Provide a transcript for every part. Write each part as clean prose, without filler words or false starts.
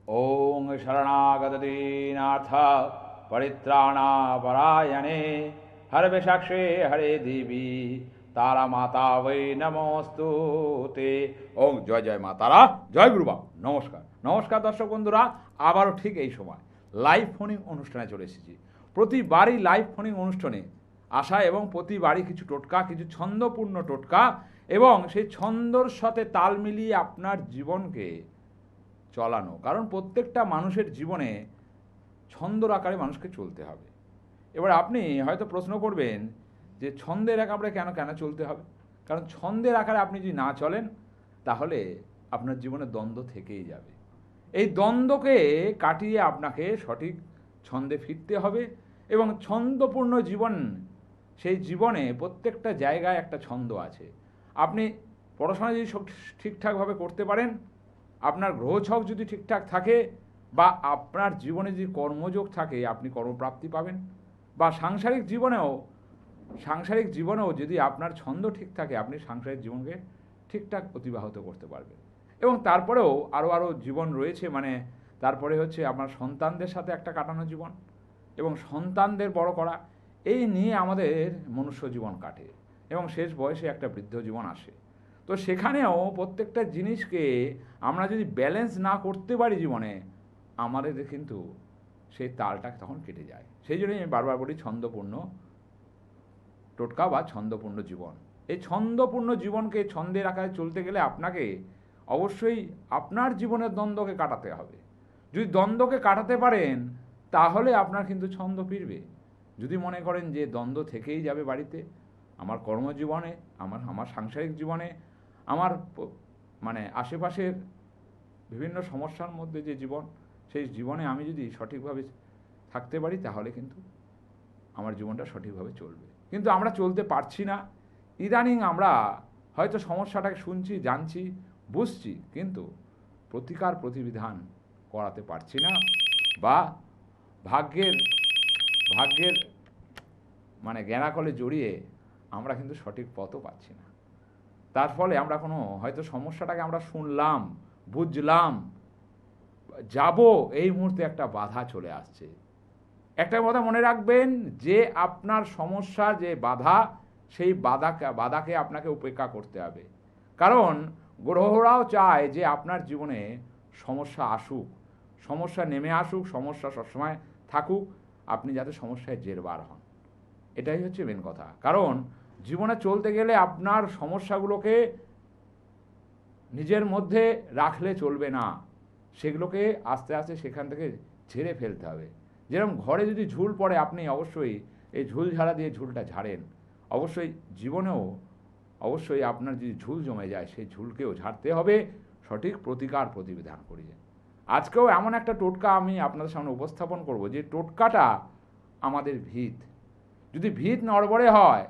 ओं शरणागतदीनाथ परित्राणापरायणे हरविषाक्षे हरे देवी तारा माता वै नमस्तु ते। ওং জয় জয় মা তারা, জয় গুরু বাবা। নমস্কার নমস্কার দর্শক বন্ধুরা, আবারও ঠিক এই সময় লাইভ ফোনিং অনুষ্ঠানে চলে এসেছি। প্রতিবারই লাইভ ফোনিং অনুষ্ঠানে আসা এবং প্রতিবারই কিছু টোটকা, কিছু ছন্দপূর্ণ টোটকা এবং সেই ছন্দর সাথে তাল মিলিয়ে আপনার জীবনকে চলানো। কারণ প্রত্যেকটা মানুষের জীবনে ছন্দর আকারে মানুষকে চলতে হবে। এবার আপনি হয়তো প্রশ্ন করবেন যে ছন্দের আকারে কেন কেন চলতে হবে? কারণ ছন্দের আকারে আপনি যদি না চলেন তাহলে আপনার জীবনে দ্বন্দ্ব থেকেই যাবে। এই দ্বন্দ্বকে কাটিয়ে আপনাকে সঠিক ছন্দে ফিরতে হবে এবং ছন্দপূর্ণ জীবন, সেই জীবনে প্রত্যেকটা জায়গায় একটা ছন্দ আছে। আপনি পড়াশোনা যদি ঠিকঠাকভাবে করতে পারেন, আপনার গ্রহছক যদি ঠিকঠাক থাকে, বা আপনার জীবনে যদি কর্মযোগ থাকে আপনি কর্মপ্রাপ্তি পাবেন, বা সাংসারিক জীবনেও যদি আপনার ছন্দ ঠিক থাকে আপনি সাংসারিক জীবনকে ঠিকঠাক অতিবাহিত করতে পারবেন। এবং তারপরেও আরও জীবন রয়েছে, মানে তারপরে হচ্ছে আপনার সন্তানদের সাথে একটা কাটানো জীবন এবং সন্তানদের বড় করা, এই নিয়ে আমাদের মনুষ্য জীবন কাটে এবং শেষ বয়সে একটা বৃদ্ধ জীবন আসে। তো সেখানেও প্রত্যেকটা জিনিসকে আমরা যদি ব্যালেন্স না করতে পারি জীবনে, আমাদের কিন্তু সেই তালটা তখন কেটে যায়। সেই জন্যই আমি বারবার বলি ছন্দপূর্ণ টোটকা বা ছন্দপূর্ণ জীবন। এই ছন্দপূর্ণ জীবনকে ছন্দের আকারে চলতে গেলে আপনাকে অবশ্যই আপনার জীবনের দ্বন্দ্বকে কাটাতে হবে। যদি দ্বন্দ্বকে কাটাতে পারেন তাহলে আপনার কিন্তু ছন্দ ফিরবে। যদি মনে করেন যে দ্বন্দ্ব থেকেই যাবে বাড়িতে, আমার কর্মজীবনে, আমার সাংসারিক জীবনে, আমার মানে আশেপাশের বিভিন্ন সমস্যার মধ্যে যে জীবন, সেই জীবনে আমি যদি সঠিকভাবে থাকতে পারি তাহলে কিন্তু আমার জীবনটা সঠিকভাবে চলবে। কিন্তু আমরা চলতে পারছি না। ইদানিং আমরা হয়তো সমস্যাটাকে শুনছি, জানছি, বুঝছি, কিন্তু প্রতিবিধান করাতে পারছি না, বা ভাগ্যের মানে জ্ঞানাকলে জড়িয়ে আমরা কিন্তু সঠিক পথও পাচ্ছি না। তার ফলে আমরা হয়তো সমস্যাটাকে আমরা শুনলাম, বুঝলাম, যাব, এই মুহূর্তে একটা বাধা চলে আসছে। একটা কথা মনে রাখবেন যে আপনার সমস্যা যে বাধা, সেই বাধাকে আপনাকে উপেক্ষা করতে হবে। কারণ গ্রহরাও চায় যে আপনার জীবনে সমস্যা আসুক, সমস্যা নেমে আসুক, সমস্যা সবসময় থাকুক, আপনি যাতে সমস্যায় জেরবার হন। এটাই হচ্ছে মেন কথা। কারণ জীবনে চলতে গেলে আপনার সমস্যাগুলোকে নিজের মধ্যে রাখলে চলবে না, সেগুলোকে আস্তে আস্তে সেখান থেকে ঝেড়ে ফেলতে হবে। যেরকম ঘরে যদি ঝুল পড়ে আপনি অবশ্যই এই ঝুল ঝাড়া দিয়ে ঝুলটা ঝাড়েন, অবশ্যই জীবনেও অবশ্যই আপনার যদি ঝুল জমে যায় সেই ঝুলকেও ঝাড়তে হবে সঠিক প্রতিবিধান করিয়ে। আজকেও এমন একটা টোটকা আমি আপনাদের সামনে উপস্থাপন করব যে টোটকাটা আমাদের ভিত। যদি ভিত নড়বড়ে হয়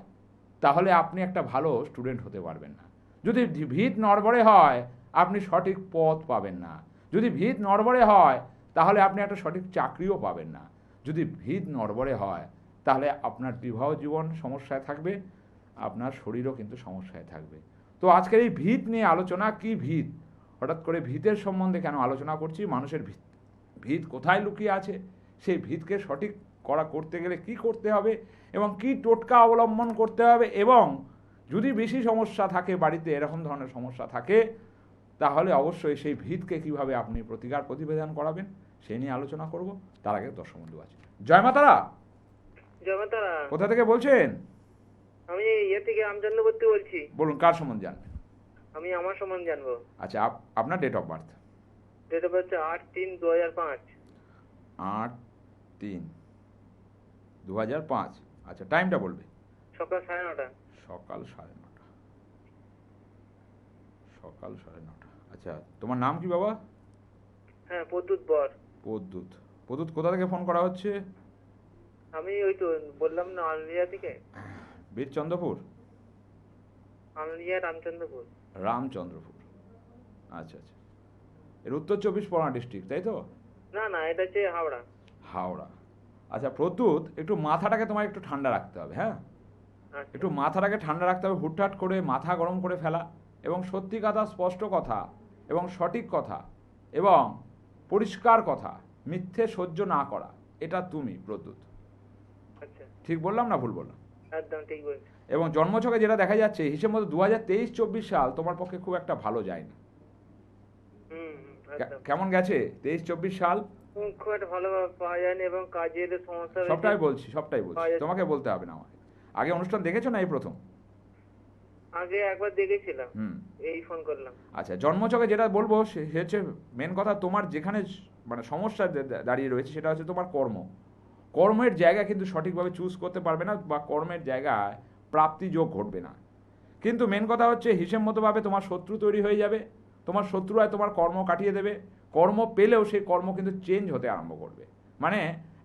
তাহলে আপনি একটা ভালো স্টুডেন্ট হতে পারবেন না। যদি ভিত নড়বড়ে হয় আপনি সঠিক পথ পাবেন না। যদি ভিত নড়বড়ে হয় তাহলে আপনি একটা সঠিক চাকরিও পাবেন না। যদি ভিত নড়বড়ে হয় তাহলে আপনার বিবাহ জীবন সমস্যায় থাকবে, আপনার শরীরও কিন্তু সমস্যায় থাকবে। তো আজকের এই ভিত নিয়ে আলোচনা, কি ভিত, হঠাৎ করে ভিতের সম্বন্ধে কেন আলোচনা করছি, মানুষের ভিত কোথায় লুকিয়ে আছে, সেই ভিতকে সঠিক করতে গেলে কি করতে হবে এবং কি টোটকা অবলম্বন করতে হবে, এবং যদি বেশি সমস্যা থাকে বাড়িতে, এরকম ধরনের সমস্যা থাকে, তাহলে অবশ্যই সেই ভিতকে কিভাবে আপনি প্রতিবিধান করাবেন সেই নিয়ে আলোচনা করব। তার আগে দর্শক বন্ধু আছে। জয় মাতারা। জয় মাতারা। কোথা থেকে বলছেন? আমি থেকে রামচন্দ্রপুর বলছি। বলুন, কার সম্বন্ধে জানবেন? আমি আমার সম্বন্ধে জানবো। আচ্ছা, আপনার date of birth? Date of birth 8/3/2005। 8/3/2005। আচ্ছা, টাইমটা বলবে? সকাল 9:30। সকাল 9:30। সকাল 9:30। আচ্ছা, তোমার নাম কি বাবা? হ্যাঁ, প্রদ্যুৎ বর। প্রদ্যুৎ কোথা থেকে ফোন করা হচ্ছে? আমি ওই তো বললাম না, আলনিয়া থেকে। বীরচন্দ্রপুর? আলনিয়া রামচন্দ্রপুর। আচ্ছা আচ্ছা, এর উত্তর 24 পরগনা ডিস্ট্রিক্ট, তাই তো? না, এটা হচ্ছে হাওড়া। আচ্ছা প্রদ্যুৎ, একটু মাথাটাকে তোমার একটু ঠান্ডা রাখতে হবে। হ্যাঁ, একটু মাথাটাকে ঠান্ডা রাখতে হবে। হুটহাট করে মাথা গরম করে ফেলা এবং সত্যি কথা, স্পষ্ট কথা এবং সঠিক কথা এবং পরিষ্কার কথা, মিথ্যে সহ্য না করা, এটা তুমি প্রদ্যুৎ। আচ্ছা, ঠিক বললাম না ভুল বললাম? একদম ঠিক বলছেন। এবং জন্মছকে যেটা দেখা যাচ্ছে হিসেব মতো 2023-24 সাল তোমার পক্ষে খুব একটা ভালো যায়নি। একদম। কেমন গেছে 23-24 সাল? খুব একটা ভালোভাবে পাওয়া যায়নি এবং কাজের সমস্যা বেশি সবটাই বলছি পাওয়া যাচ্ছে। তোমাকে বলতে হবে না আমাকে। আগে অনুষ্ঠান দেখেছো না এই প্রথম? আগে একবার দেখেছিলাম, হুম। এই ফোন করলাম। আচ্ছা, জন্মছকে যেটা বলবো সে হচ্ছে মেন কথা, তোমার যেখানে মানে সমস্যা দাঁড়িয়ে রয়েছে সেটা হচ্ছে তোমার কর্ম। কর্মের জায়গা কিন্তু সঠিকভাবে চুজ করতে পারবে না, বা কর্মের জায়গায় প্রাপ্তি যোগ ঘটবে না। কিন্তু মেন কথা হচ্ছে হিসেব মতোভাবে তোমার শত্রু তৈরি হয়ে যাবে, তোমার শত্রুরায় তোমার কর্ম কাটিয়ে দেবে। কর্ম পেলেও সেই কর্ম কিন্তু চেঞ্জ হতে আরম্ভ করবে, মানে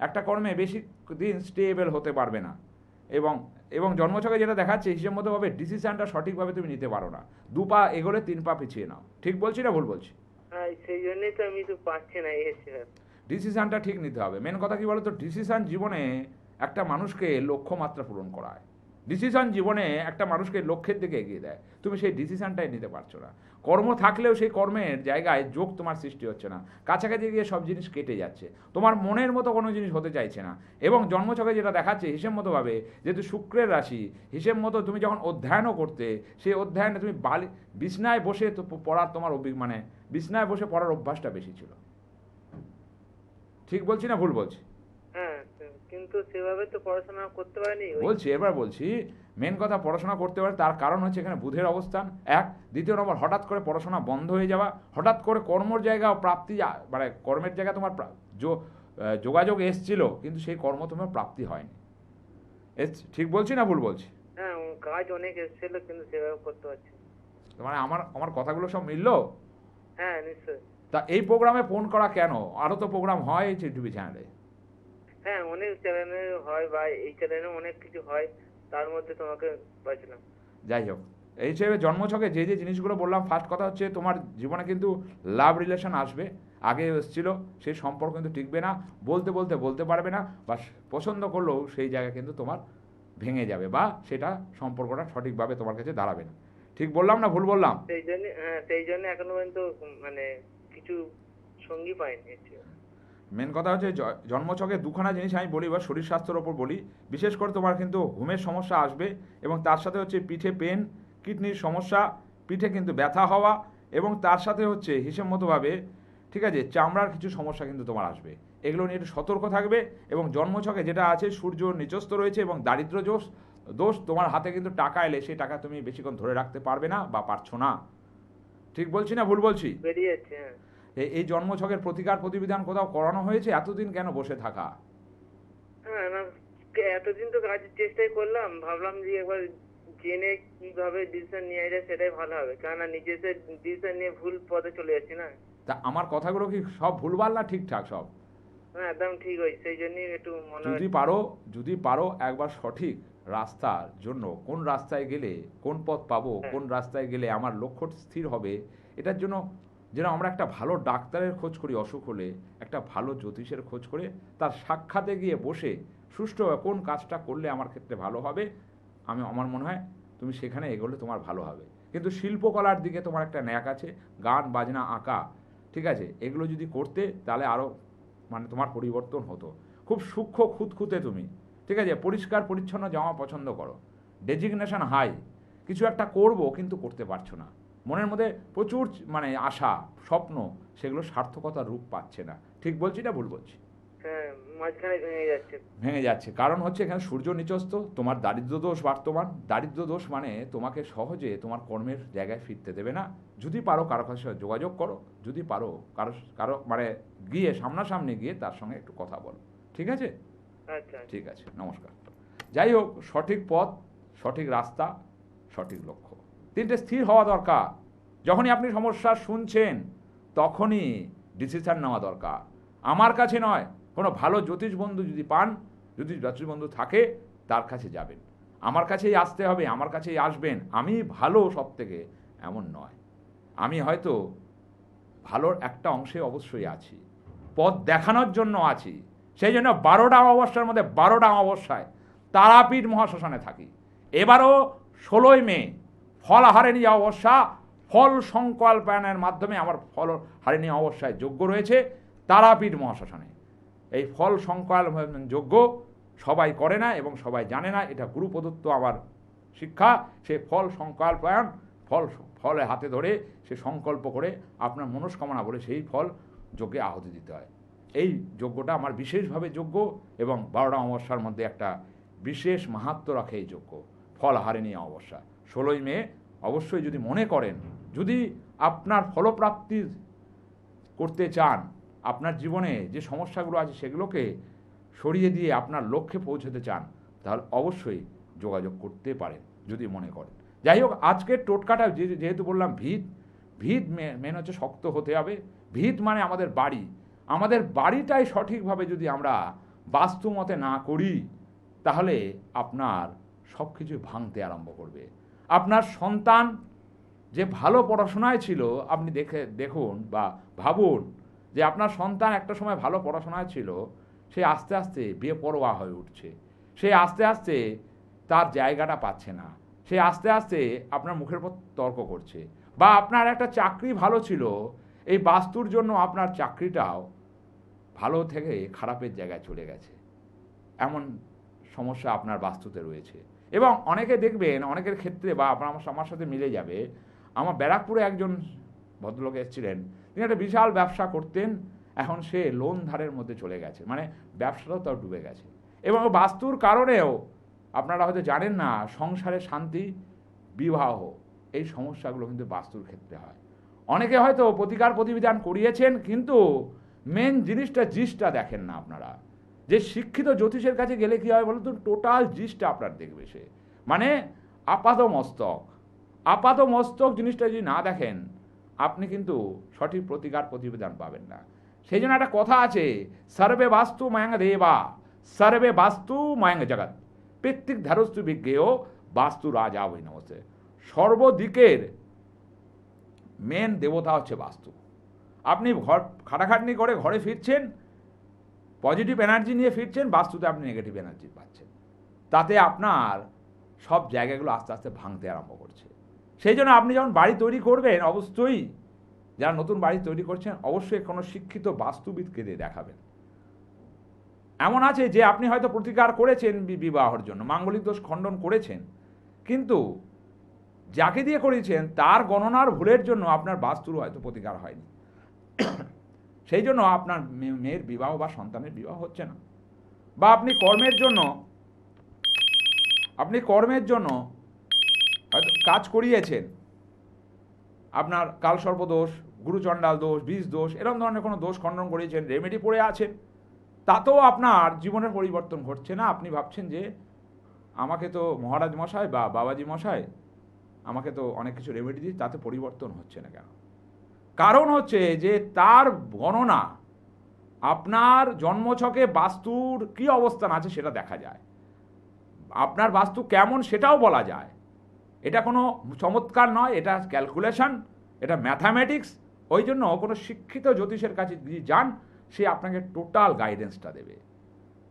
একটা কর্মে বেশি দিন স্টেবল হতে পারবে না। এবং এবং জন্মছকে যেটা দেখাচ্ছে হিসেব মতোভাবে ডিসিশনটা সঠিকভাবে তুমি নিতে পারো না, 2 পা এগোলে 3 পা পিছিয়ে নাও। ঠিক বলছি না ভুল বলছি? হ্যাঁ, সেই জন্যই তো আমি তো পাচ্ছি না এই হচ্ছে ব্যাপার। ডিসিশনটা ঠিক নিতে হবে। মেন কথা কি বলো তো, ডিসিশন জীবনে একটা মানুষকে লক্ষ্যমাত্রা পূরণ করায়। ডিসিশন জীবনে একটা মানুষকে লক্ষ্যের দিকে এগিয়ে দেয়। তুমি সেই ডিসিশনটাই নিতে পারছো না। কর্ম থাকলেও সেই কর্মের জায়গায় যোগ তোমার সৃষ্টি হচ্ছে না, কাছাকাছি গিয়ে সব জিনিস কেটে যাচ্ছে, তোমার মনের মতো কোনো জিনিস হতে চাইছে না। এবং জন্মছকে যেটা দেখাচ্ছে হিসেব মতোভাবে, যেহেতু শুক্রের রাশি, হিসেব মতো তুমি যখন অধ্যয়নও করতে, সেই অধ্যয়নে তুমি বিছনায় বসে তো পড়ার তোমার মানে বিছনায় বসে পড়ার অভ্যাসটা বেশি ছিল। ঠিক বলছি না ভুল বলছি? হ্যাঁ, কিন্তু সেভাবে তো পড়াশোনা করতে পারিনি। এবার বলছি মেন কথা, পড়াশোনা করতে পারে তার কারণ হচ্ছে এখানে বুধের অবস্থান এক, দ্বিতীয় নম্বর হঠাৎ করে পড়াশোনা বন্ধ হয়ে যাওয়া, হঠাৎ করে কর্মর জায়গা প্রাপ্তি, মানে কর্মের জায়গা তোমার যোগাযোগ এসছিল কিন্তু সেই কর্ম তোমার প্রাপ্তি হয়নি। ঠিক বলছি না ভুল বলছি? হ্যাঁ, কাজ অনেক এসেছিল কিন্তু সেভাবে করতে পারছি না। মানে আমার আমার কথাগুলো সব মিললো? হ্যাঁ, নিশ্চয়ই। তা এই প্রোগ্রামে ফোন করা কেন? আরও তো প্রোগ্রাম হয় এই টিভি চ্যানেলে। হ্যাঁ, অনেক চ্যানেলে হয় বা এই চ্যানেলে অনেক কিছু হয়, তার মধ্যে তোমাকে পাচ্ছিলাম। যাই হোক, এই হিসেবে জন্মছকে যে যে জিনিসগুলো বললাম, ফার্স্ট কথা হচ্ছে তোমার জীবনে কিন্তু লাভ রিলেশন আসবে, আগে এসেছিল সেই সম্পর্ক কিন্তু টিকবে না, বলতে বলতে বলতে পারবে না, বা পছন্দ করলেও সেই জায়গা কিন্তু তোমার ভেঙে যাবে, বা সেটা সম্পর্কটা সঠিকভাবে তোমার কাছে দাঁড়াবে না। ঠিক বললাম না ভুল বললাম? সেই জন্য এখনো পর্যন্ত মানে কিছু সঙ্গী পাইনি। মেন কথা হচ্ছে জন্মছকে দুখানা জিনিস আমি বলি, বা শরীর স্বাস্থ্যের ওপর বলি, বিশেষ করে তোমার কিন্তু ঘুমের সমস্যা আসবে, এবং তার সাথে হচ্ছে পিঠে পেন, কিডনির সমস্যা, পিঠে কিন্তু ব্যথা হওয়া, এবং তার সাথে হচ্ছে হিসেব মতোভাবে ঠিক আছে চামড়ার কিছু সমস্যা কিন্তু তোমার আসবে। এগুলো নিয়ে একটু সতর্ক থাকবে। এবং জন্মছকে যেটা আছে সূর্য নিচস্থ রয়েছে, এবং দারিদ্র দোষ তোমার হাতে কিন্তু টাকা এলে সেই টাকা তুমি বেশিক্ষণ ধরে রাখতে পারবে না বা পারছো না। ঠিক বলছি না ভুল বলছি? বেরিয়ে যাচ্ছে। হ্যাঁ, এই জন্মছকের প্রতিকার প্রতিবিধান কোথাও করানো হয়েছে? এতদিন কেন বসে থাকা? হ্যাঁ, না, এতদিন তো কাজের চেষ্টাই করলাম, ভাবলাম যে একবার জেনে কিভাবে ডিসিশন নেওয়া যায় সেটাই ভালো হবে, কেননা নিজেদের ডিসিশন নিয়ে ভুল পথে চলে যাচ্ছি না। তা আমার কথাগুলো কি সব ভুলভাল না ঠিকঠাক সব? হ্যাঁ, একদম ঠিক হয়েছে, সেই জন্যই একটু মনে হয়। যদি পারো একবার সঠিক রাস্তার জন্য, কোন রাস্তায় গেলে কোন পথ পাবো, হ্যাঁ। কোন রাস্তায় গেলে আমার লক্ষ্য স্থির হবে, এটার জন্য যেন আমরা একটা ভালো ডাক্তারের খোঁজ করি, অসুখ হলে একটা ভালো জ্যোতিষের খোঁজ করে তার সাক্ষাতে গিয়ে বসে সুষ্ঠুভাবে কোন কাজটা করলে আমার ক্ষেত্রে ভালো হবে, আমার মনে হয় তুমি সেখানে এগোলে তোমার ভালো হবে। কিন্তু শিল্পকলার দিকে তোমার একটা ন্যাক আছে, গান বাজনা আঁকা, ঠিক আছে, এগুলো যদি করতে তাহলে আরও মানে তোমার পরিবর্তন হতো। খুব সূক্ষ্ম খুঁতখুঁতে তুমি, ঠিক আছে, পরিষ্কার পরিচ্ছন্ন জামা পছন্দ করো, ডেজিগনেশন হাই, কিছু একটা করব কিন্তু করতে পারছো না, মনের মধ্যে প্রচুর মানে আশা স্বপ্ন, সেগুলো সার্থকতার রূপ পাচ্ছে না। ঠিক বলছি না ভুল বলছি? হ্যাঁ, মাঝখানে ভেঙে যাচ্ছে কারণ হচ্ছে এখানে সূর্য নিচস্থ, তোমার দারিদ্র দোষ বর্তমান। দারিদ্র দোষ মানে তোমাকে সহজে তোমার কর্মের জায়গায় ফিরতে দেবে না। যদি পারো কারো কাছে যোগাযোগ করো, যদি পারো কারো মানে গিয়ে সামনাসামনি গিয়ে তার সঙ্গে একটু কথা বলো। ঠিক আছে? আচ্ছা, ঠিক আছে, নমস্কার। যাই হোক, সঠিক পথ, সঠিক রাস্তা, সঠিক লক্ষ্য, তিনটে স্থির হওয়া দরকার। যখনই আপনি সমস্যা শুনছেন তখনই ডিসিশন নেওয়া দরকার। আমার কাছে নয়, কোনো ভালো জ্যোতিষ বন্ধু যদি পান, যদি জ্যোতিষ বন্ধু থাকে তার কাছে যাবেন। আমার কাছেই আসতে হবে, আমার কাছেই আসবেন, আমি ভালো সব থেকে, এমন নয়। আমি হয়তো ভালোর একটা অংশে অবশ্যই আছি, পথ দেখানোর জন্য আছি। সেই জন্য 12টা অমাবস্যার মধ্যে 12টা অমাবস্যায় তারাপীঠ মহাশ্মশানে থাকি। এবারও 16ই মে ফলহারিণী অমাবস্যা, ফল সংকল্পায়নের মাধ্যমে আমার ফলহারিণী অমাবস্যায় যজ্ঞ রয়েছে। তারাপীঠ মহাশ্মশানে। এই ফল সংকল্প যজ্ঞ সবাই করে না এবং সবাই জানে না, এটা গুরু প্রদত্ত আমার শিক্ষা। সে ফল সংকল্পায়ন, ফলে হাতে ধরে সে সংকল্প করে আপনার মনস্কামনা বলে সেই ফল যজ্ঞে আহুতি দিতে হয়। এই যজ্ঞটা আমার বিশেষভাবে যজ্ঞ এবং 12টা অমাবস্যার মধ্যে একটা বিশেষ মাহাত্ম্য রাখে এই যজ্ঞ, ফল হারেনি অমাবস্যা। 16ই মে অবশ্যই যদি মনে করেন, যদি আপনার ফলপ্রাপ্তি করতে চান, আপনার জীবনে যে সমস্যাগুলো আছে সেগুলোকে সরিয়ে দিয়ে আপনার লক্ষ্যে পৌঁছতে চান, তাহলে অবশ্যই যোগাযোগ করতে পারেন যদি মনে করেন। যাই হোক, আজকের টোটকাটা যেহেতু বললাম ভিত মেন হচ্ছে শক্ত হতে হবে। ভিত মানে আমাদের বাড়ি, আমাদের বাড়িটাই সঠিকভাবে যদি আমরা বাস্তু মতে না করি, তাহলে আপনার সব কিছু ভাঙতে আরম্ভ করবে। আপনার সন্তান যে ভালো পড়াশোনায় ছিল, আপনি দেখুন বা ভাবুন যে আপনার সন্তান একটা সময় ভালো পড়াশোনায় ছিল, সে আস্তে আস্তে বেপরোয়া হয়ে উঠছে, সে আস্তে আস্তে তার জায়গাটা পাচ্ছে না, সে আস্তে আস্তে আপনার মুখের উপর তর্ক করছে। বা আপনার একটা চাকরি ভালো ছিল, এই বাস্তুর জন্য আপনার চাকরিটাও ভালো থেকে খারাপের জায়গায় চলে গেছে, এমন সমস্যা আপনার বাস্তুতে রয়েছে। এবং অনেকে দেখবেন, অনেকের ক্ষেত্রে বা আমার সাথে মিলে যাবে, আমার ব্যারাকপুরে একজন ভদ্রলোক এসেছিলেন, তিনি একটা বিশাল ব্যবসা করতেন, এখন সে লোন ধারের মধ্যে চলে গেছে, মানে ব্যবসাটাও তাও ডুবে গেছে। এবং বাস্তুর কারণেও আপনারা হয়তো জানেন না, সংসারে শান্তি, বিবাহ, এই সমস্যাগুলো কিন্তু বাস্তুর ক্ষেত্রে হয়। অনেকে হয়তো প্রতিকার প্রতিবিধান করিয়েছেন, কিন্তু মেন জিনিসটা দেখেন না আপনারা। যে শিক্ষিত জ্যোতিষের কাছে গেলে কী হয় বলুন তো, টোটাল জিনিসটা আপনার দেখবে সে, মানে আপাত মস্তক জিনিসটা যদি না দেখেন, আপনি কিন্তু সঠিক প্রতিকার প্রতিবিধান পাবেন না। সেই জন্য একটা কথা আছে, সর্বে বাস্তু মায়াঙ্গ দেবা, সর্বে বাস্তু মায়াঙ্গ জগৎ, প্রত্যেক ধারস্তু বিজ্ঞেয় বাস্তু রাজা বই নমস্তে। সর্বদিকের মেন দেবতা হচ্ছে বাস্তু। আপনি খাটাখাটনি করে ঘরে ফিরছেন, পজিটিভ এনার্জি নিয়ে ফিরছেন, বাস্তুতে আপনি নেগেটিভ এনার্জি পাচ্ছেন, তাতে আপনার সব জায়গাগুলো আস্তে আস্তে ভাঙতে আরম্ভ করছে। সেই জন্য আপনি যখন বাড়ি তৈরি করবেন, অবশ্যই যারা নতুন বাড়ি তৈরি করছেন, অবশ্যই কোনো শিক্ষিত বাস্তুবিদকে দিয়ে দেখাবেন। এমন আছে যে আপনি হয়তো প্রতিকার করেছেন বিবাহের জন্য, মাঙ্গলিক দোষ খণ্ডন করেছেন, কিন্তু যাকে দিয়ে করেছেন তার গণনার ভুলের জন্য আপনার বাস্তুর হয়তো প্রতিকার হয়নি, সেই জন্য আপনার মেয়ের বিবাহ বা সন্তানের বিবাহ হচ্ছে না। বা আপনি কর্মের জন্য হয়তো কাজ করিয়েছেন, আপনার কালসর্প দোষ, গুরুচণ্ডাল দোষ, বীজ দোষ, এরকম ধরনের কোনো দোষ খণ্ডন করিয়েছেন, রেমেডি পড়ে আছেন, তাতেও আপনার জীবনের পরিবর্তন ঘটছে না। আপনি ভাবছেন যে আমাকে তো মহারাজ মশাই বা বাবাজি মশাই আমাকে তো অনেক কিছু রেমেডি দিই, তাতে পরিবর্তন হচ্ছে না কেন? কারণ হচ্ছে যে তার গণনা, আপনার জন্মছকে বাস্তুর কী অবস্থান আছে সেটা দেখা যায়, আপনার বাস্তু কেমন সেটাও বলা যায়। এটা কোনো চমৎকার নয়, এটা ক্যালকুলেশন, এটা ম্যাথামেটিক্স। ওই জন্য কোনো শিক্ষিত জ্যোতিষের কাছে যদি যান, সে আপনাকে টোটাল গাইডেন্সটা দেবে,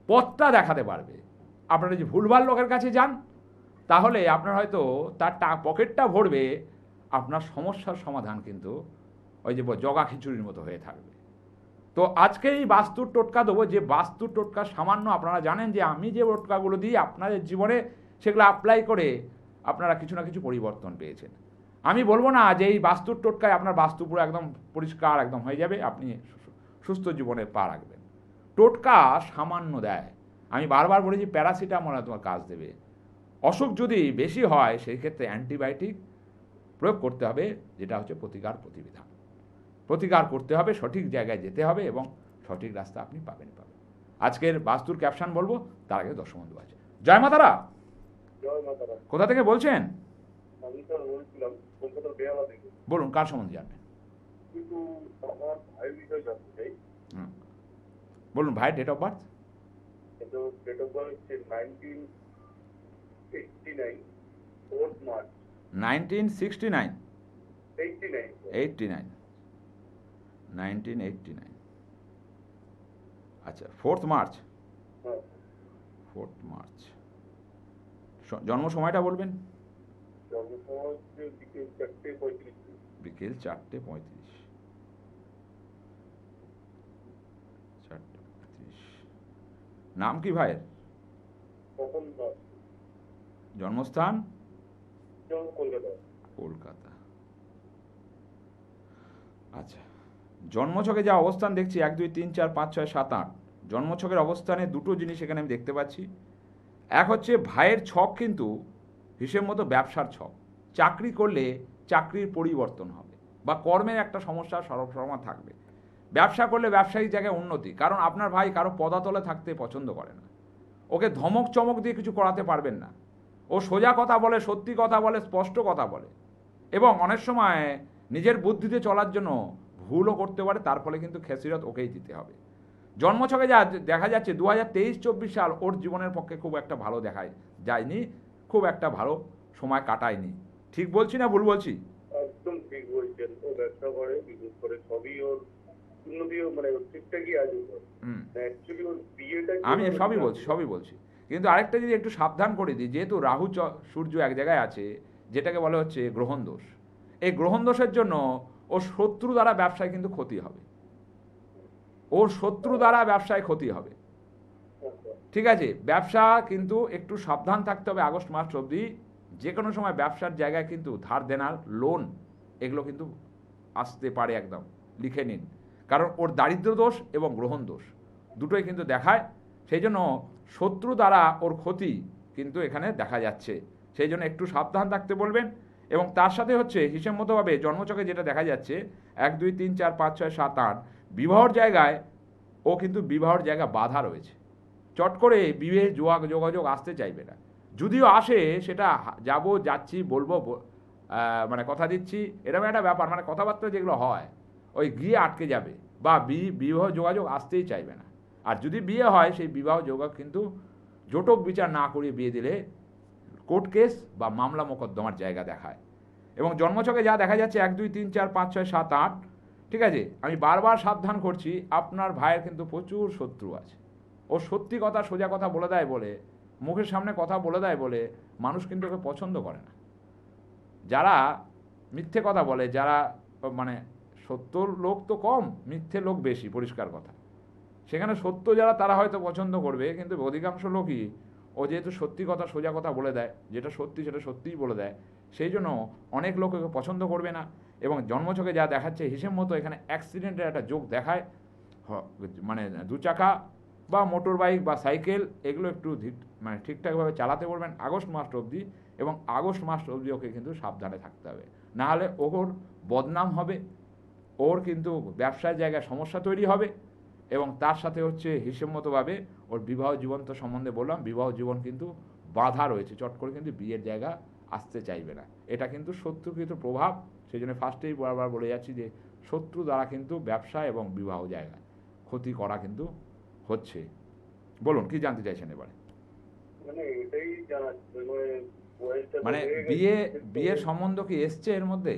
পথটা দেখাতে পারবে। আপনারা যদি ভুলভাল লোকের কাছে যান, তাহলে আপনার হয়তো তার পকেটটা ভরবে, আপনার সমস্যার সমাধান কিন্তু ওই যে জগা খিচুড়ির মতো হয়ে থাকবে। তো আজকে এই বাস্তুর টোটকা দেবো, যে বাস্তুর টোটকা সামান্য আপনারা জানেন যে আমি যে টোটকাগুলো দিই আপনাদের জীবনে, সেগুলো অ্যাপ্লাই করে আপনারা কিছু না কিছু পরিবর্তন পেয়েছেন। আমি বলবো না যে এই বাস্তুর টোটকায় আপনার বাস্তু পুরো একদম পরিষ্কার একদম হয়ে যাবে, আপনি সুস্থ জীবনে পা রাখবেন। টোটকা সামান্য দেয়। আমি বারবার বলেছি, প্যারাসিটামল তোমার কাজ দেবে। অসুখ যদি বেশি হয়, সেই ক্ষেত্রে অ্যান্টিবায়োটিক প্রয়োগ করতে হবে, যেটা হচ্ছে প্রতিকার প্রতিবিধান। প্রতিকার করতে হবে, সঠিক জায়গায় যেতে হবে এবং সঠিক রাস্তা আপনি পাবেন। আজকের বাস্তুর ক্যাপশন বলবো, তার আগে দর্শক বন্ধু আছে। জয় মাতারা। কোথা থেকে বলছেন? বলুন, কার সম্বন্ধে জানবেন? বলুন ভাই, ডেট অফ বার্থ? 1969। 1989। আচ্ছা, 4 মার্চ। 4 মার্চ। জন্ম সময়টা বলবেন? বিকেল 4:35। 4:35। নাম কি ভাইয়ের? কখন দাস, জন্মস্থান? কলকাতা। কলকাতা। আচ্ছা, জন্মছকে যা অবস্থান দেখছি 1 2 3 4 5 6 7 8, জন্মছকের অবস্থানে দুটো জিনিস এখানে আমি দেখতে পাচ্ছি। এক হচ্ছে ভাইয়ের ছক কিন্তু হিসেব মতো ব্যবসার ছক। চাকরি করলে চাকরির পরিবর্তন হবে বা কর্মের একটা সমস্যা সবসময় থাকবে। ব্যবসা করলে ব্যবসায়িক জায়গায় উন্নতি, কারণ আপনার ভাই কারো পদাতলে থাকতে পছন্দ করে না। ওকে ধমক চমক দিয়ে কিছু করাতে পারবেন না। ও সোজা কথা বলে, সত্যি কথা বলে, স্পষ্ট কথা বলে, এবং অনেক সময় নিজের বুদ্ধিতে চলার জন্য ভুলও করতে পারে। তার ফলে কিন্তু খেসিরত ওকেই দিতে হবে। জন্মছকে যা দেখা যাচ্ছে 2023-24 সাল ওর জীবনের পক্ষে খুব একটা ভালো দেখায় যায়নি, খুব একটা ভালো সময় কাটায়নি। ঠিক বলছি না ভুল বলছি? একদম ঠিক বলছেন। ও ব্যবসা করে, বিজনেস করে, সবই ওর উন্নতিও, মানে ওর ঠিকঠাকই আছে। হুম, অ্যাকচুয়ালি ওর বিয়েটা আমি সবই বলছি। কিন্তু আরেকটা যদি একটু সাবধান করে দিই, যেহেতু রাহু সূর্য এক জায়গায় আছে, যেটাকে বলা হচ্ছে গ্রহণ দোষ। এই গ্রহণ দোষের জন্য ওর শত্রু দ্বারা ব্যবসায় কিন্তু ক্ষতি হবে। ওর শত্রু দ্বারা ব্যবসায় ক্ষতি হবে। ঠিক আছে, ব্যবসা কিন্তু একটু সাবধান থাকতে হবে আগস্ট মাস অবধি। যে কোনো সময় ব্যবসার জায়গায় কিন্তু ধার দেনার, লোন, এগুলো কিন্তু আসতে পারে, একদম লিখে নিন। কারণ ওর দারিদ্র দোষ এবং গ্রহণ দোষ দুটোই কিন্তু দেখায়। সেই জন্য শত্রু দ্বারা ওর ক্ষতি কিন্তু এখানে দেখা যাচ্ছে। সেই জন্য একটু সাবধান থাকতে বলবেন। এবং তার সাথে হচ্ছে হিসেব মতোভাবে জন্মছকে যেটা দেখা যাচ্ছে 1 2 3 4 5 6 7 8, বিবাহর জায়গায় ও কিন্তু বিবাহর জায়গা বাধা রয়েছে। চট করে বিবাহের যোগাযোগ আসতে চাইবে না। যদিও আসে সেটা যাচ্ছি, বলবো, মানে কথা দিচ্ছি, এরকম একটা ব্যাপার, মানে কথাবার্তা যেগুলো হয় ওই গিয়ে আটকে যাবে, বা বিবাহ যোগাযোগ আসতেই চাইবে না। আর যদি বিয়ে হয় সেই বিবাহ যোগাযোগ কিন্তু জটক বিচার না করিয়ে বিয়ে দিলে কোর্ট কেস বা মামলা মোকদ্দমার জায়গা দেখায়। এবং জন্মছকে যা দেখা যাচ্ছে 1 2 3 4 5 6 7 8, ঠিক আছে, আমি বারবার সাবধান করছি, আপনার ভাইয়ের কিন্তু প্রচুর শত্রু আছে। ও সত্যি কথা সোজা কথা বলে দেয় বলে, মুখের সামনে কথা বলে দেয় বলে মানুষ কিন্তু ওকে পছন্দ করে না। যারা মিথ্যে কথা বলে, যারা মানে সত্য লোক তো কম, মিথ্যে লোক বেশি, পরিষ্কার কথা। সেখানে সত্য যারা তারা হয়তো পছন্দ করবে, কিন্তু অধিকাংশ লোকই ও যেহেতু সত্যি কথা সোজা কথা বলে দেয়, যেটা সত্যি সেটা সত্যিই বলে দেয়, সেই জন্য অনেক লোক ওকে পছন্দ করবে না। এবং জন্মছকে যা দেখাচ্ছে হিসেব মতো এখানে অ্যাক্সিডেন্টের একটা যোগ দেখায়। মানে দু চাকা বা মোটর বাইক বা সাইকেল এগুলো একটু মানে ঠিকঠাকভাবে চালাতে বলবেন আগস্ট মাস অবধি। এবং আগস্ট মাস অবধি ওকে কিন্তু সাবধানে থাকতে হবে, না হলে ওর বদনাম হবে, ওর কিন্তু ব্যবসার জায়গায় সমস্যা তৈরি হবে। এবং তার সাথে হচ্ছে হিসেব মতোভাবে ওর বিবাহ জীবন তো সম্বন্ধে বললাম, বিবাহ জীবন কিন্তু বাধা রয়েছে, চট করে কিন্তু বিয়ের জায়গা আসতে চাইবে না। এটা কিন্তু শত্রুকৃত প্রভাব। সেই জন্য ফার্স্টেই বারবার বলে যাচ্ছি যে শত্রু দ্বারা কিন্তু ব্যবসা এবং বিবাহ জায়গায় ক্ষতি করা কিন্তু হচ্ছে। বলুন কি জানতে চাইছেন এবারে? মানে এটাই জানার, মানে বয়সটা তো মানে হয়ে গেছে। বিয়ের সম্বন্ধ কি এসছে এর মধ্যে?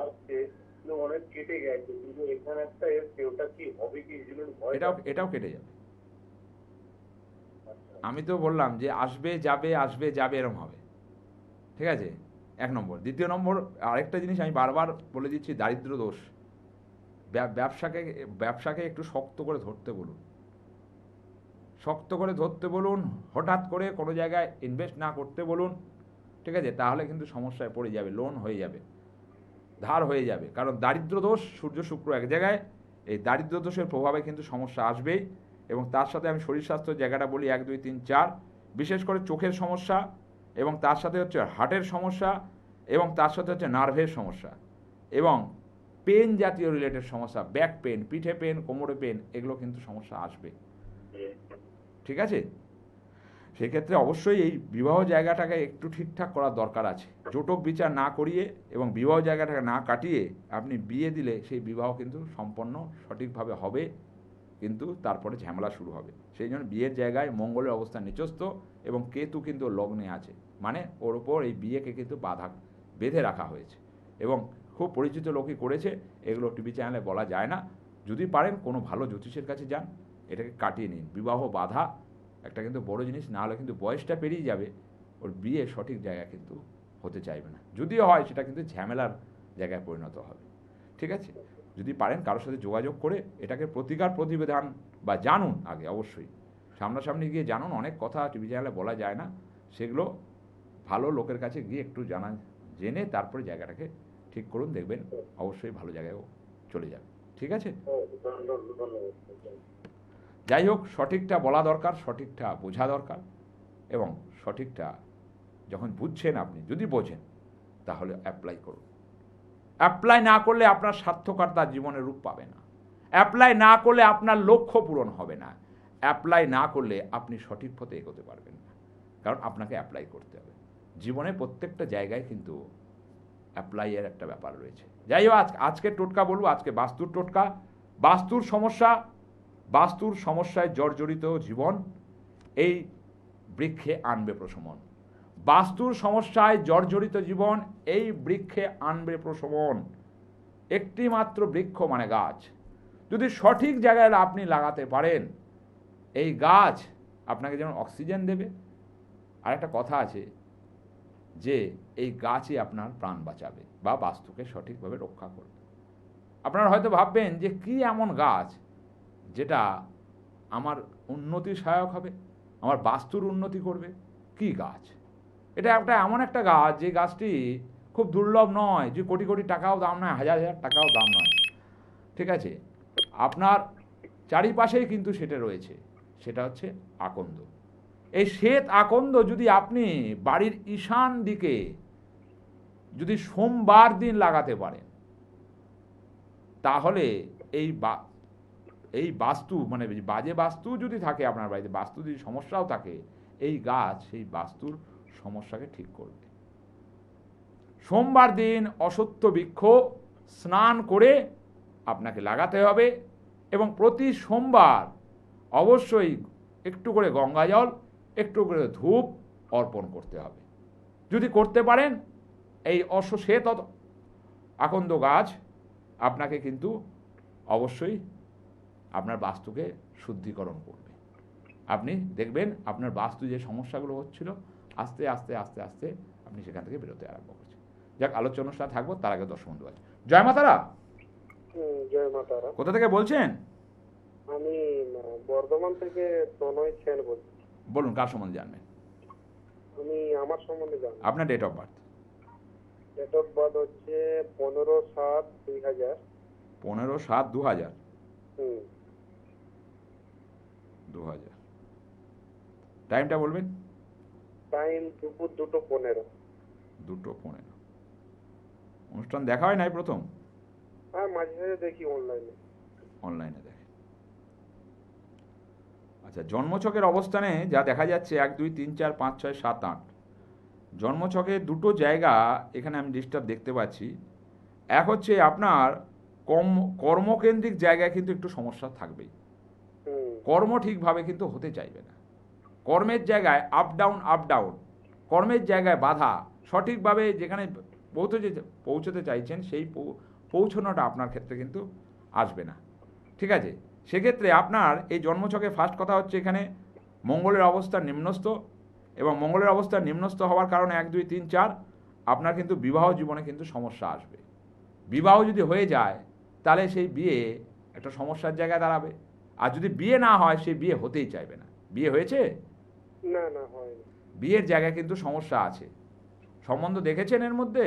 আসছে, কিন্তু অনেক কেটে গেছে, কিন্তু এখানে একটা এসছে, ওটা কি হবে কি, এই জন্য ভয় এটাও কেটে যাবে। আমি তো বললাম যে আসবে যাবে, আসবে যাবে, এরম হবে। ঠিক আছে, 1 নম্বর। দ্বিতীয় নম্বর, আরেকটা জিনিস আমি বারবার বলে দিচ্ছি, দারিদ্র দোষ। ব্যবসাকে একটু শক্ত করে ধরতে বলুন, শক্ত করে ধরতে বলুন। হঠাৎ করে কোনো জায়গায় ইনভেস্ট না করতে বলুন। ঠিক আছে, তাহলে কিন্তু সমস্যায় পড়ে যাবে, লোন হয়ে যাবে, ধার হয়ে যাবে। কারণ দারিদ্র দোষ, সূর্য শুক্র এক জায়গায়, এই দারিদ্র দোষের প্রভাবে কিন্তু সমস্যা আসবেই। এবং তার সাথে আমি শরীর স্বাস্থ্যের জায়গাটা বলি 1 2 3 4, বিশেষ করে চোখের সমস্যা, এবং তার সাথে হচ্ছে হার্টের সমস্যা, এবং তার সাথে হচ্ছে নার্ভের সমস্যা, এবং পেন জাতীয় রিলেটেড সমস্যা, ব্যাক পেন, পিঠে পেন, কোমরে পেন, এগুলো কিন্তু সমস্যা আসবে। ঠিক আছে, সেক্ষেত্রে অবশ্যই এই বিবাহ জায়গাটাকে একটু ঠিকঠাক করার দরকার আছে। জটক বিচার না করিয়ে এবং বিবাহ জায়গাটাকে না কাটিয়ে আপনি বিয়ে দিলে সেই বিবাহ কিন্তু সম্পন্ন সঠিকভাবে হবে, কিন্তু তারপরে ঝামেলা শুরু হবে। সেই জন্য বিয়ের জায়গায় মঙ্গলের অবস্থান নিচস্থ এবং কেতু কিন্তু লগ্নে আছে, মানে ওর ওপর এই বিয়েকে কিন্তু বাধা বেঁধে রাখা হয়েছে। এবং খুব পরিচিত লোকই করেছে, এগুলো টিভি চ্যানেলে বলা যায় না। যদি পারেন কোনো ভালো জ্যোতিষের কাছে যান, এটাকে কাটিয়ে নিন। বিবাহ বাধা একটা কিন্তু বড় জিনিস, না হলে কিন্তু বয়সটা পেরিয়ে যাবে, ওর বিয়ে সঠিক জায়গায় কিন্তু হতে চাইবে না। যদিও হয় সেটা কিন্তু ঝামেলার জায়গায় পরিণত হবে। ঠিক আছে, যদি পারেন কারোর সাথে যোগাযোগ করে এটাকে প্রতিকার প্রতিবিধান বা জানুন আগে, অবশ্যই সামনাসামনি গিয়ে জানুন। অনেক কথা টিভি চ্যানেলে বলা যায় না, সেগুলো ভালো লোকের কাছে গিয়ে একটু জেনে তারপরে জায়গাটাকে ঠিক করুন, দেখবেন অবশ্যই ভালো জায়গায়ও চলে যাবে। ঠিক আছে? ধন্যবাদ। যাই হোক, সঠিকটা বলা দরকার, সঠিকটা বোঝা দরকার, এবং সঠিকটা যখন বুঝছেন আপনি, যদি বোঝেন, তাহলে অ্যাপ্লাই করুন। অ্যাপ্লাই না করলে আপনার সার্থকতা জীবনে রূপ পাবে না। অ্যাপ্লাই না করলে আপনার লক্ষ্য পূরণ হবে না। অ্যাপ্লাই না করলে আপনি সঠিক পথে এগোতে পারবেন না, কারণ আপনাকে অ্যাপ্লাই করতে হবে। জীবনে প্রত্যেকটা জায়গায় কিন্তু অ্যাপ্লাইয়ের একটা ব্যাপার রয়েছে। যাই হোক, আজকের টোটকা বলবো, আজকে বাস্তুর টোটকা। বাস্তুর সমস্যায় জর্জরিত জীবন এই বৃক্ষে আনবে প্রশমন। বাস্তুর সমস্যায় জর্জরিত জীবন এই বৃক্ষে আনবে প্রশমন। একটি মাত্র বৃক্ষ মানে গাছ, যদি সঠিক জায়গায় আপনি লাগাতে পারেন, এই গাছ আপনাকে যেমন অক্সিজেন দেবে, আর একটা কথা আছে যে এই গাছই আপনার প্রাণ বাঁচাবে বা বাস্তুকে সঠিকভাবে রক্ষা করবে। আপনারা হয়তো ভাববেন যে কি এমন গাছ যেটা আমার উন্নতির সহায়ক হবে, আমার বাস্তুর উন্নতি করবে, কি গাছ? এটা এমন একটা গাছ যে গাছটি খুব দুর্লভ নয়, যে কোটি কোটি টাকাও দাম নয়, হাজার হাজার টাকাও দাম নয়। ঠিক আছে? আপনার চারিপাশেই কিন্তু সেটা রয়েছে, সেটা হচ্ছে আকন্দ। এই শ্বেত আকন্দ যদি আপনি বাড়ির ঈশান দিকে যদি সোমবার দিন লাগাতে পারেন, তাহলে এই বাস্তু মানে বাজে বাস্তু যদি থাকে আপনার বাড়িতে, বাস্তু যদি সমস্যাও থাকে, এই গাছ সেই বাস্তুর সমস্যাকে ঠিক করবে। সোমবার দিন অশ্বত্থ বৃক্ষ স্নান করে আপনাকে লাগাতে হবে, এবং প্রতি সোমবার অবশ্যই একটু করে গঙ্গা জল, একটু করে ধূপ অর্পণ করতে হবে। যদি করতে পারেন, এই শ্বেত আকন্দ গাছ আপনাকে কিন্তু অবশ্যই আপনার বাস্তুকে শুদ্ধিকরণ করবে। আপনি দেখবেন আপনার বাস্তু যে সমস্যাগুলো হচ্ছিল, আস্তে আস্তে আস্তে আস্তে আপনি সেখান থেকে বেরোতে আরম্ভ করছেন। যাক, আলোচনা অনুষ্ঠানে থাকবো, তার আগে দর্শক বন্ধু আছে। জয় মাতারা। জয় মা তারা। কোথা থেকে বলছেন? আমি বর্ধমান থেকে তনয় সেন বলছি। বলুন, কার সম্বন্ধে জানবেন? আমি আমার সম্বন্ধে জানি। আপনার date of birth? Date of birth হচ্ছে 15/7/2000। 15/7/2000। 2000 টাইমটা বলবেন? টাইম দুপুর 2:15। 2:15। অনুষ্ঠান দেখা হয় নাই প্রথম? হ্যাঁ, মাঝে মাঝে দেখি অনলাইনে দেখে। আচ্ছা, জন্মছকের অবস্থানে যা দেখা যাচ্ছে 1 2 3 4 5 6 7 8, জন্মছকে দুটো জায়গা এখানে আমি ডিস্টার্ব দেখতে পাচ্ছি। এক হচ্ছে আপনার কর্মকেন্দ্রিক জায়গায় কিন্তু একটু সমস্যা থাকবেই, কর্ম ঠিকভাবে কিন্তু হতে চাইবে না। কর্মের জায়গায় আপ ডাউন, কর্মের জায়গায় বাধা, সঠিকভাবে যেখানে পৌঁছতে চাইছেন সেই পৌঁছানোটা আপনার ক্ষেত্রে কিন্তু আসবে না। ঠিক আছে? সেক্ষেত্রে আপনার এই জন্মছকে ফার্স্ট কথা হচ্ছে এখানে মঙ্গলের অবস্থা নিম্নস্থ, এবং মঙ্গলের অবস্থা নিম্নস্থ হওয়ার কারণে 1 2 3 4 আপনার কিন্তু বিবাহ জীবনে কিন্তু সমস্যা আসবে। বিবাহ যদি হয়ে যায়, তাহলে সেই বিয়ে একটা সমস্যার জায়গায় দাঁড়াবে। আর যদি বিয়ে না হয়, সেই বিয়ে হতেই চাইবে না। বিয়ে হয়েছে? না, হয়নি। বিয়ের জায়গায় কিন্তু সমস্যা আছে। সম্বন্ধ দেখেছেন এর মধ্যে?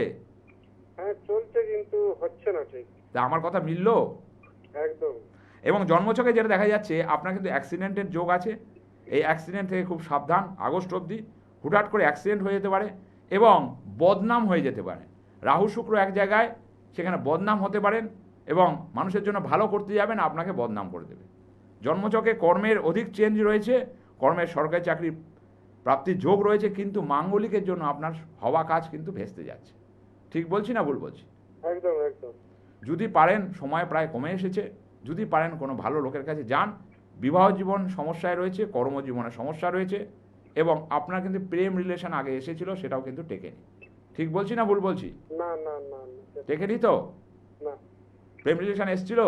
হ্যাঁ, চলছে কিন্তু হচ্ছে না ঠিক। তা আমার কথা মিলল? একদম। এবং জন্মছকে যেটা দেখা যাচ্ছে, আপনার কিন্তু অ্যাক্সিডেন্টের যোগ আছে। এই অ্যাক্সিডেন্ট থেকে খুব সাবধান। আগস্ট অবধি হুটহাট করে অ্যাক্সিডেন্ট হয়ে যেতে পারে এবং বদনাম হয়ে যেতে পারে। রাহু শুক্র এক জায়গায়, সেখানে বদনাম হতে পারেন, এবং মানুষের জন্য ভালো করতে যাবেন, আপনাকে বদনাম করে দেবে। জন্মছকে কর্মের অধিক চেঞ্জ রয়েছে, কর্মের সরকারি চাকরি প্রাপ্তির যোগ রয়েছে, কিন্তু মাঙ্গলিকের জন্য আপনার হওয়া কাজ কিন্তু ভেস্তে যাচ্ছে। ঠিক বলছি না ভুল বলছি? একদম একদম। যদি পারেন, সময় প্রায় কমে এসেছে, যদি পারেন কোনো ভালো লোকের কাছে যান। বিবাহ জীবন সমস্যায় রয়েছে, কর্মজীবনে সমস্যা রয়েছে, এবং আপনার কিন্তু প্রেম রিলেশন আগে এসেছিল, সেটাও কিন্তু টেকেনি। ঠিক বলছি না ভুল বলছি? না না না, টেকেনি তো? না। প্রেম রিলেশন এসেছিল?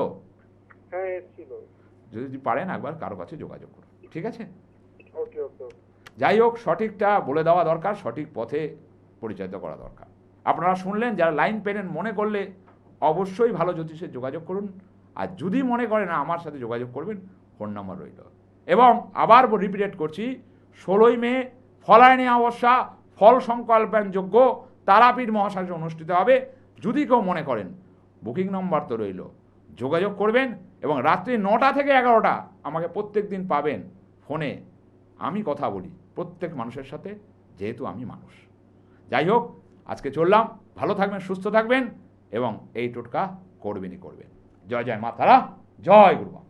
হ্যাঁ, এসেছিল। যদি পারেন একবার কারো কাছে যোগাযোগ করুন। ঠিক আছে? ওকে ওকে। যাই হোক, সঠিকটা বলে দেওয়া দরকার, সঠিক পথে পরিচালিত করা দরকার। আপনারা শুনলেন, যারা লাইন পেনেন মনে করলে অবশ্যই ভালো জ্যোতিষের যোগাযোগ করুন। আর যদি মনে করেন না আমার সাথে যোগাযোগ করবেন, ফোন নাম্বার রইল। এবং আবার রিপিটেড করছি, 16ই মে ফলায়নী অমাবস্যা ফল সংকল্পায়ন যজ্ঞ তারাপীঠ মহাশ্মশানে অনুষ্ঠিত হবে। যদি কেউ মনে করেন, বুকিং নম্বর তো রইল, যোগাযোগ করবেন। এবং রাত্রি 9টা থেকে 11টা আমাকে প্রত্যেক দিন পাবেন ফোনে। আমি কথা বলি প্রত্যেক মানুষের সাথে, যেহেতু আমি মানুষ। যাই হোক, আজকে চললাম। ভালো থাকবেন, সুস্থ থাকবেন এবং এই টোটকা করবেনই করবেন। জয় জয় মা তারা, জয় গুরু মা।